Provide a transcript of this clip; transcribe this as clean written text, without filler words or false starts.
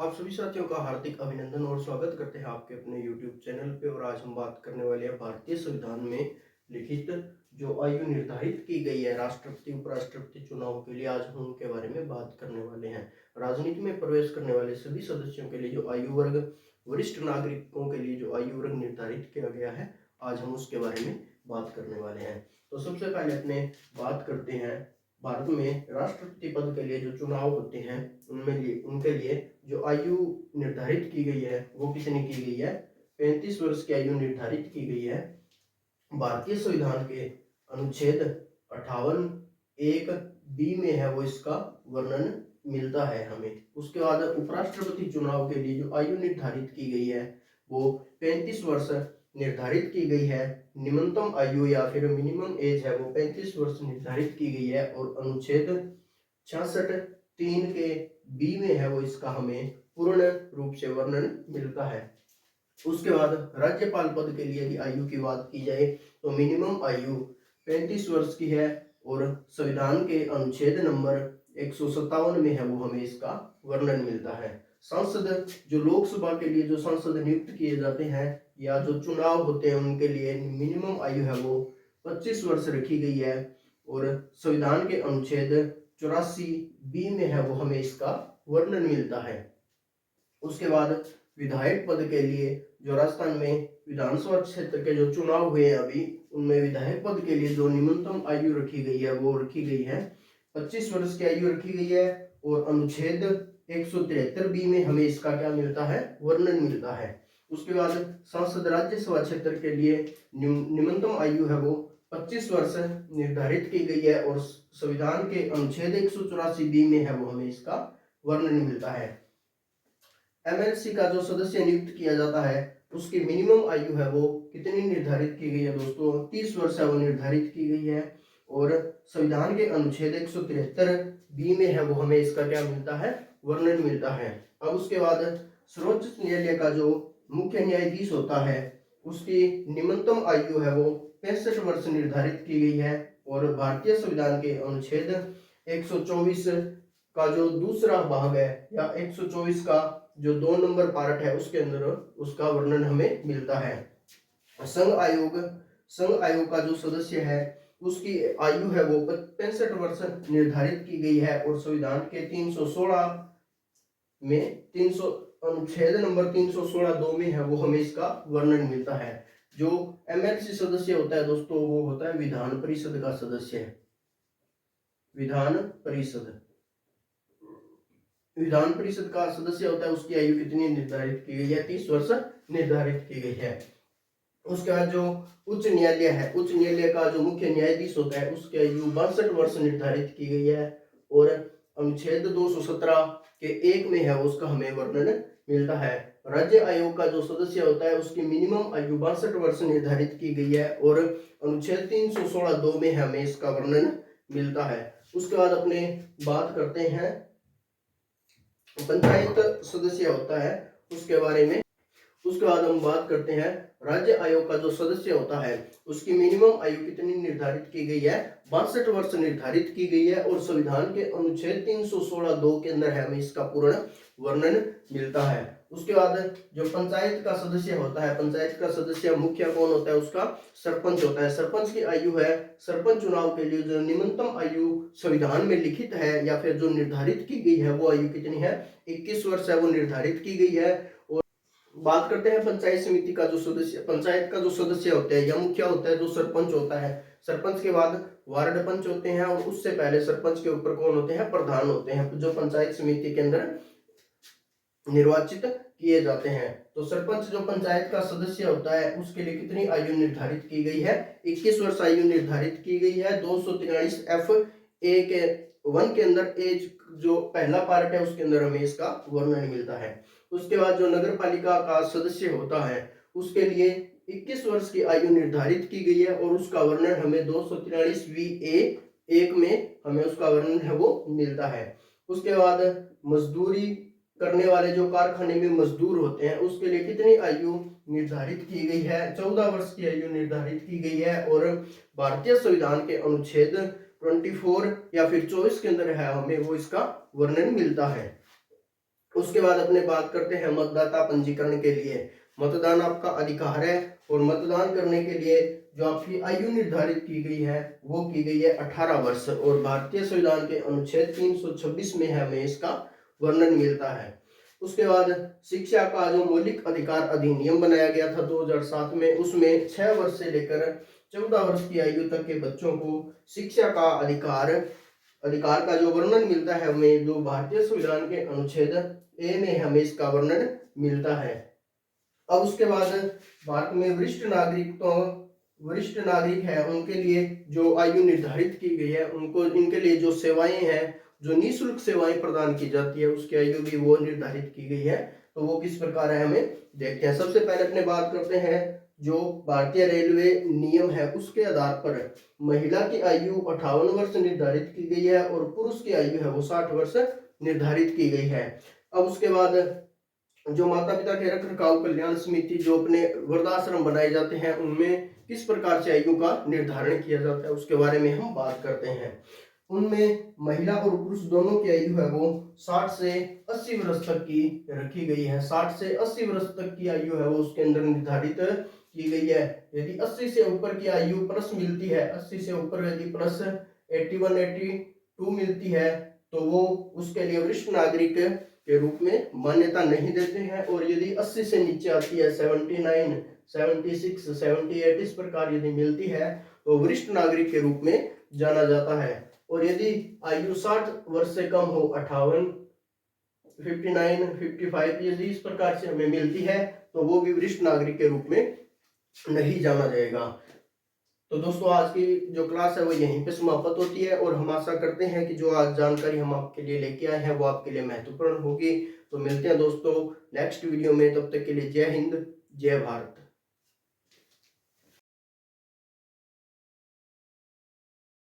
आप सभी साथियों का हार्दिक अभिनंदन और स्वागत करते हैं आपके अपने YouTube चैनल पे। और आज हम बात करने वाले हैं भारतीय संविधान में लिखित जो आयु निर्धारित की गई है राष्ट्रपति उपराष्ट्रपति चुनाव के लिए, आज हम उनके बारे में बात करने वाले हैं। राजनीति में प्रवेश करने वाले सभी सदस्यों के लिए जो आयु वर्ग, वरिष्ठ नागरिकों के लिए जो आयु वर्ग निर्धारित किया गया है, आज हम उसके बारे में बात करने वाले हैं। तो सबसे पहले अपने बात करते हैं भारत में राष्ट्रपति पद के लिए जो चुनाव होते हैं उनमें उनके लिए जो आयु निर्धारित की गई है वो कितनी की गई है? 35 वर्ष की आयु निर्धारित की गई है। भारतीय संविधान के अनुच्छेद 58 एक बी में है वो इसका वर्णन मिलता है हमें। उसके बाद उपराष्ट्रपति चुनाव के लिए जो आयु निर्धारित की गई है वो 35 वर्ष निर्धारित की गई है। निम्नतम आयु या फिर मिनिमम एज है वो 35 वर्ष निर्धारित की गई है और अनुच्छेद 66 3 के बी में है वो इसका हमें पूर्ण रूप से वर्णन मिलता है। उसके बाद राज्यपाल पद के लिए यदि आयु की बात की जाए तो मिनिमम आयु 35 वर्ष की है और संविधान के अनुच्छेद नंबर 157 में है वो हमें इसका वर्णन मिलता है। सांसद जो लोकसभा के लिए जो सांसद नियुक्त किए जाते हैं या जो चुनाव होते हैं उनके लिए मिनिमम आयु है वो 25 वर्ष रखी गई है और संविधान के अनुच्छेद 84 बी में है वो हमें इसका वर्णन मिलता है। उसके बाद विधायक पद के लिए जो राजस्थान में विधानसभा क्षेत्र के जो चुनाव हुए हैं अभी, उनमें विधायक पद के लिए जो न्यूनतम आयु रखी गई है वो रखी गई है 25 वर्ष की आयु रखी गई है और अनुच्छेद 173 बी में हमें इसका क्या मिलता है? वर्णन मिलता है। उसके बाद सांसद राज्यसभा क्षेत्र के लिए न्यूनतम आयु है वो 25 वर्ष निर्धारित की गई है और संविधान के अनुच्छेद 184 बी में है वो हमें इसका वर्णन मिलता है। एमएलसी का जो सदस्य नियुक्त किया जाता है उसकी मिनिमम आयु है वो कितनी निर्धारित की गई है दोस्तों? 30 वर्ष है वो निर्धारित की गई है और संविधान के अनुच्छेद 173 बी में है वो हमें इसका क्या मिलता है? वर्णन मिलता है। अब उसके बाद सर्वोच्च न्यायालय का जो मुख्य न्यायाधीश होता है उसकी निम्नतम आयु है वो 65 वर्ष निर्धारित की गई है और भारतीय संविधान के अनुच्छेद 124 का जो दूसरा भाग है या 124 का जो 2 नंबर पार्ट है उसके अंदर उसका वर्णन हमें मिलता है। संघ आयोग का जो सदस्य है उसकी आयु है वो 65 वर्ष निर्धारित की गई है और संविधान के 316 में 300 अनुच्छेद नंबर 316 2 में है वो हमें इसका वर्णन मिलता है। जो एमएलसी सदस्य होता है दोस्तों वो होता है विधान परिषद का सदस्य। विधान परिषद का सदस्य होता है उसकी आयु कितनी निर्धारित की गई है? 30 वर्ष निर्धारित की गई है। उसके बाद जो उच्च न्यायालय है, उच्च न्यायालय का जो मुख्य न्यायाधीश होता है उसकी आयु 62 वर्ष निर्धारित की गई है और अनुच्छेद 217 के 1 में है उसका हमें वर्णन मिलता है। राज्य आयोग का जो सदस्य होता है उसकी मिनिमम आयु 62 वर्ष निर्धारित की गई है और अनुच्छेद 316 2 में हमें इसका वर्णन मिलता है। उसके बाद अपने बात करते हैं पंचायत सदस्य होता है उसके बारे में। उसके बाद हम बात करते हैं राज्य आयोग का जो सदस्य होता है उसकी मिनिमम आयु कितनी निर्धारित की गई है? 62 वर्ष निर्धारित की गई है और संविधान के अनुच्छेद 316 2 के अंदर है हमें इसका पूर्ण वर्णन मिलता है। उसके बाद जो पंचायत का सदस्य होता है, पंचायत का सदस्य मुखिया कौन होता है? उसका सरपंच होता है। सरपंच की आयु है, सरपंच चुनाव के लिए जो निम्नतम आयु संविधान में लिखित है या फिर जो निर्धारित की गई है वो आयु कितनी है? 21 वर्ष है वो निर्धारित की गई है। और बात करते हैं पंचायत समिति का जो सदस्य, पंचायत का जो सदस्य होता है या मुखिया होता है जो सरपंच होता है। सरपंच के बाद वार्ड पंच होते हैं और उससे पहले सरपंच के ऊपर कौन होते हैं? प्रधान होते हैं जो पंचायत समिति के अंदर निर्वाचित किए जाते हैं। तो सरपंच जो पंचायत का सदस्य होता है उसके लिए कितनी आयु निर्धारित की गई है? 21 वर्ष आयु निर्धारित की गई है। 243 एफ ए के 1 के अंदर एज जो पहला पार्ट है उसके अंदर हमें इसका वर्णन मिलता है। उसके बाद जो नगर पालिका का सदस्य होता है उसके लिए 21 वर्ष की आयु निर्धारित की गई है और उसका वर्णन हमें 243 वी ए 1 में हमें उसका वर्णन है वो मिलता है। उसके बाद मजदूरी करने वाले जो कारखाने में मजदूर होते हैं उसके लिए कितनी आयु निर्धारित की गई है? 14 वर्ष की आयु निर्धारित की गई है और भारतीय संविधान के अनुच्छेद 24 या फिर 24 के अंदर है हमें वो इसका वर्णन मिलता है। उसके बाद अपने बात करते हैं मतदाता पंजीकरण के लिए। मतदान आपका अधिकार है और मतदान करने के लिए जो आपकी आयु निर्धारित की गई है वो की गई है 18 वर्ष, और भारतीय संविधान के अनुच्छेद 326 में हमें इसका वर्णन मिलता है। उसके बाद शिक्षा का जो मौलिक अधिकार अधिनियम बनाया गया था 2007 में, उसमें 6 वर्ष से लेकर 14 वर्ष की आयु तक के बच्चों को शिक्षा का अधिकार का जो वर्णन मिलता है हमें जो भारतीय संविधान के अनुच्छेद ए में हमें इसका वर्णन मिलता है। अब उसके बाद भारत में वरिष्ठ नागरिक है उनके लिए जो आयु निर्धारित की गई है, उनको इनके लिए जो सेवाएं हैं, जो निःशुल्क सेवाएं प्रदान की जाती है उसकी आयु भी वो निर्धारित की गई है। तो वो किस प्रकार है हमें देखते हैं। सबसे पहले अपने बात करते हैं जो भारतीय रेलवे नियम है उसके आधार पर महिला की आयु 58 वर्ष निर्धारित की गई है और पुरुष की आयु है वो 60 वर्ष निर्धारित की गई है। अब उसके बाद जो माता पिता के रख रखाव कल्याण समिति जो अपने वृद्धाश्रम बनाए जाते हैं उनमें किस प्रकार से आयु का निर्धारण किया जाता है उसके बारे में हम बात करते हैं। उनमें महिला और पुरुष दोनों की आयु है वो 60 से 80 वर्ष तक की रखी गई है। 60 से 80 वर्ष तक की आयु है वो उसके अंदर निर्धारित की गई है। यदि 80 से ऊपर की आयु प्लस मिलती है, 80 से ऊपर यदि प्लस 81 82 मिलती है तो वो उसके लिए वरिष्ठ नागरिक के रूप में मान्यता नहीं देते हैं। और यदि 80 से नीचे आती है 79 76 78 इस प्रकार यदि मिलती है तो वरिष्ठ नागरिक के रूप में जाना जाता है। और यदि आयु 60 वर्ष से कम हो 58 59 55 यदि इस प्रकार से हमें मिलती है तो वो भी वरिष्ठ नागरिक के रूप में नहीं जाना जाएगा। तो दोस्तों आज की जो क्लास है वो यहीं पे समाप्त होती है और हम आशा करते हैं कि जो आज जानकारी हम आपके लिए लेके आए हैं वो आपके लिए महत्वपूर्ण होगी। तो मिलते हैं दोस्तों नेक्स्ट वीडियो में, तब तक के लिए जय हिंद जय भारत।